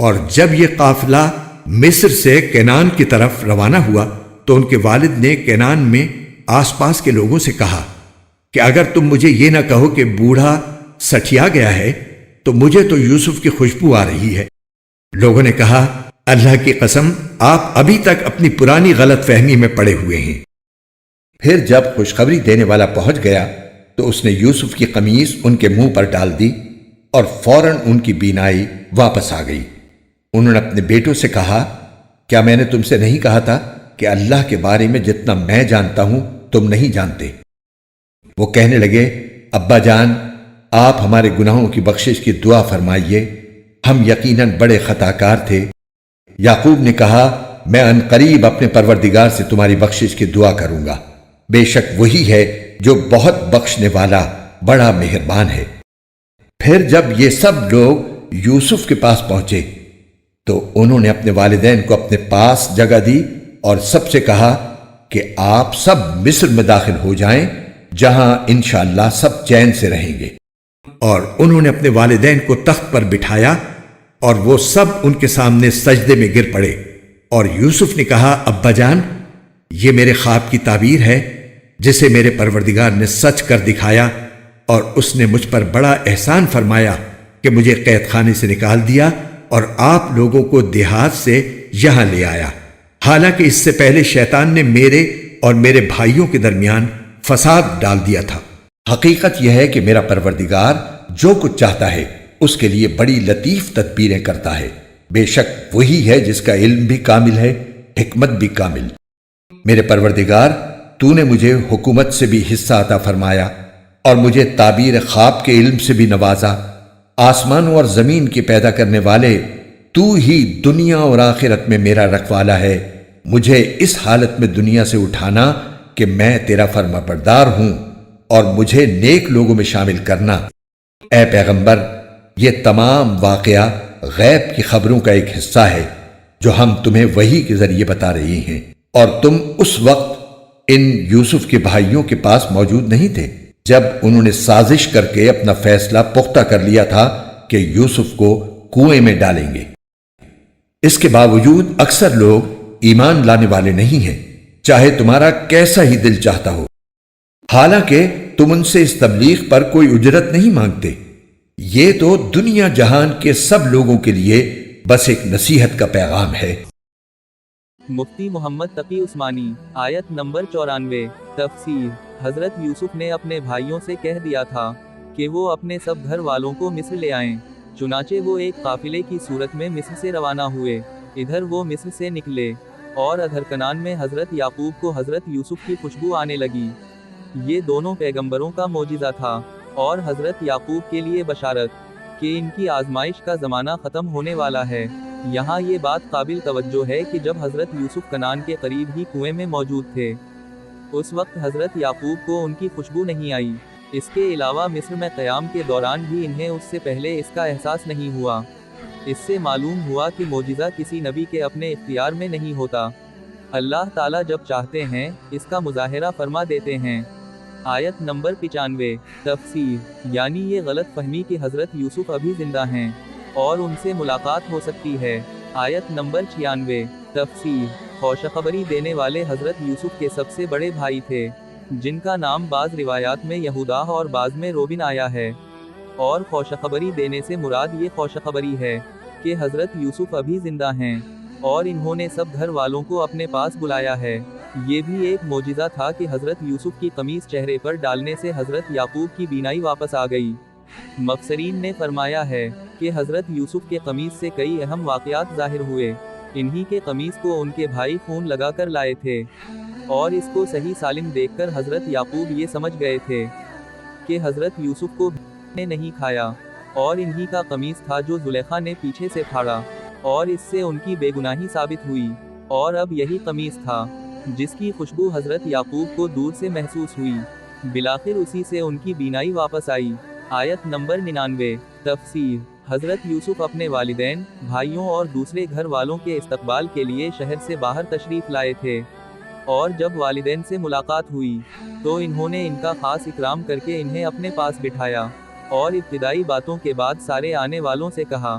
اور جب یہ قافلہ مصر سے کینان کی طرف روانہ ہوا تو ان کے والد نے کینان میں آس پاس کے لوگوں سے کہا کہ اگر تم مجھے یہ نہ کہو کہ بوڑھا سٹھیا گیا ہے تو مجھے تو یوسف کی خوشبو آ رہی ہے۔ لوگوں نے کہا اللہ کی قسم آپ ابھی تک اپنی پرانی غلط فہمی میں پڑے ہوئے ہیں۔ پھر جب خوشخبری دینے والا پہنچ گیا تو اس نے یوسف کی قمیص ان کے منہ پر ڈال دی اور فوراً ان کی بینائی واپس آ گئی۔ انہوں نے اپنے بیٹوں سے کہا کیا میں نے تم سے نہیں کہا تھا کہ اللہ کے بارے میں جتنا میں جانتا ہوں تم نہیں جانتے؟ وہ کہنے لگے ابا جان آپ ہمارے گناہوں کی بخشش کی دعا فرمائیے، ہم یقیناً بڑے خطا کار تھے۔ یعقوب نے کہا میں عنقریب اپنے پروردگار سے تمہاری بخشش کی دعا کروں گا، بے شک وہی ہے جو بہت بخشنے والا بڑا مہربان ہے۔ پھر جب یہ سب لوگ یوسف کے پاس پہنچے تو انہوں نے اپنے والدین کو اپنے پاس جگہ دی اور سب سے کہا کہ آپ سب مصر میں داخل ہو جائیں جہاں انشاءاللہ سب چین سے رہیں گے۔ اور انہوں نے اپنے والدین کو تخت پر بٹھایا اور وہ سب ان کے سامنے سجدے میں گر پڑے۔ اور یوسف نے کہا ابا جان یہ میرے خواب کی تعبیر ہے جسے میرے پروردگار نے سچ کر دکھایا، اور اس نے مجھ پر بڑا احسان فرمایا کہ مجھے قید خانے سے نکال دیا اور آپ لوگوں کو دیہات سے یہاں لے آیا، حالانکہ اس سے پہلے شیطان نے میرے اور میرے بھائیوں کے درمیان فساد ڈال دیا تھا۔ حقیقت یہ ہے کہ میرا پروردگار جو کچھ چاہتا ہے اس کے لیے بڑی لطیف تدبیریں کرتا ہے، بے شک وہی ہے جس کا علم بھی کامل ہے، حکمت بھی کامل۔ میرے پروردگار تو نے مجھے حکومت سے بھی حصہ عطا فرمایا اور مجھے تعبیر خواب کے علم سے بھی نوازا۔ آسمانوں اور زمین کے پیدا کرنے والے تو ہی دنیا اور آخرت میں میرا رکھوالا ہے، مجھے اس حالت میں دنیا سے اٹھانا کہ میں تیرا فرما بردار ہوں اور مجھے نیک لوگوں میں شامل کرنا۔ اے پیغمبر یہ تمام واقعہ غیب کی خبروں کا ایک حصہ ہے جو ہم تمہیں وحی کے ذریعے بتا رہے ہیں، اور تم اس وقت ان یوسف کے بھائیوں کے پاس موجود نہیں تھے جب انہوں نے سازش کر کے اپنا فیصلہ پختہ کر لیا تھا کہ یوسف کو کنویں میں ڈالیں گے۔ اس کے باوجود اکثر لوگ ایمان لانے والے نہیں ہیں، چاہے تمہارا کیسا ہی دل چاہتا ہو، حالانکہ تم ان سے اس تبلیغ پر کوئی اجرت نہیں مانگتے۔ یہ تو دنیا جہان کے سب لوگوں کے لیے بس ایک نصیحت کا پیغام ہے۔ مفتی محمد تقی عثمانی۔ آیت نمبر 94۔ تفسیر۔ حضرت یوسف نے اپنے بھائیوں سے کہہ دیا تھا کہ وہ اپنے سب گھر والوں کو مصر لے آئیں، چنانچہ وہ ایک قافلے کی صورت میں مصر سے روانہ ہوئے۔ ادھر وہ مصر سے نکلے اور ادھر کنعان میں حضرت یعقوب کو حضرت یوسف کی خوشبو آنے لگی۔ یہ دونوں پیغمبروں کا معجزہ تھا اور حضرت یعقوب کے لیے بشارت کہ ان کی آزمائش کا زمانہ ختم ہونے والا ہے۔ یہاں یہ بات قابل توجہ ہے کہ جب حضرت یوسف کنعان کے قریب ہی کنویں میں موجود تھے اس وقت حضرت یعقوب کو ان کی خوشبو نہیں آئی۔ اس کے علاوہ مصر میں قیام کے دوران بھی انہیں اس سے پہلے اس کا احساس نہیں ہوا۔ اس سے معلوم ہوا کہ معجزہ کسی نبی کے اپنے اختیار میں نہیں ہوتا، اللہ تعالیٰ جب چاہتے ہیں اس کا مظاہرہ فرما دیتے ہیں۔ آیت نمبر 95۔ تفسیر۔ یعنی یہ غلط فہمی کہ حضرت یوسف ابھی زندہ ہیں اور ان سے ملاقات ہو سکتی ہے۔ آیت نمبر 96۔ تفسیر۔ خوشخبری دینے والے حضرت یوسف کے سب سے بڑے بھائی تھے، جن کا نام بعض روایات میں یہودا اور بعض میں روبن آیا ہے، اور خوشخبری دینے سے مراد یہ خوشخبری ہے کہ حضرت یوسف ابھی زندہ ہیں اور انہوں نے سب گھر والوں کو اپنے پاس بلایا ہے۔ یہ بھی ایک معجزہ تھا کہ حضرت یوسف کی قمیص چہرے پر ڈالنے سے حضرت یعقوب کی بینائی واپس آ گئی۔ مفسرین نے فرمایا ہے کہ حضرت یوسف کے قمیص سے کئی اہم واقعات ظاہر ہوئے۔ انہی کے قمیص کو ان کے بھائی خون لگا کر لائے تھے اور اس کو صحیح سالم دیکھ کر حضرت یعقوب یہ سمجھ گئے تھے کہ حضرت یوسف کو نے نہیں کھایا، اور انہی کا قمیص تھا جو زلیخا نے پیچھے سے پھاڑا اور اس سے ان کی بے گناہی ثابت ہوئی، اور اب یہی قمیص تھا جس کی خوشبو حضرت یعقوب کو دور سے محسوس ہوئی۔ بالآخر اسی سے ان کی بینائی واپس آئی۔ آیت نمبر 99۔ تفسیر۔ حضرت یوسف اپنے والدین، بھائیوں اور دوسرے گھر والوں کے استقبال کے لیے شہر سے باہر تشریف لائے تھے، اور جب والدین سے ملاقات ہوئی تو انہوں نے ان کا خاص اکرام کر کے انہیں اپنے پاس بٹھایا اور ابتدائی باتوں کے بعد سارے آنے والوں سے کہا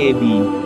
AB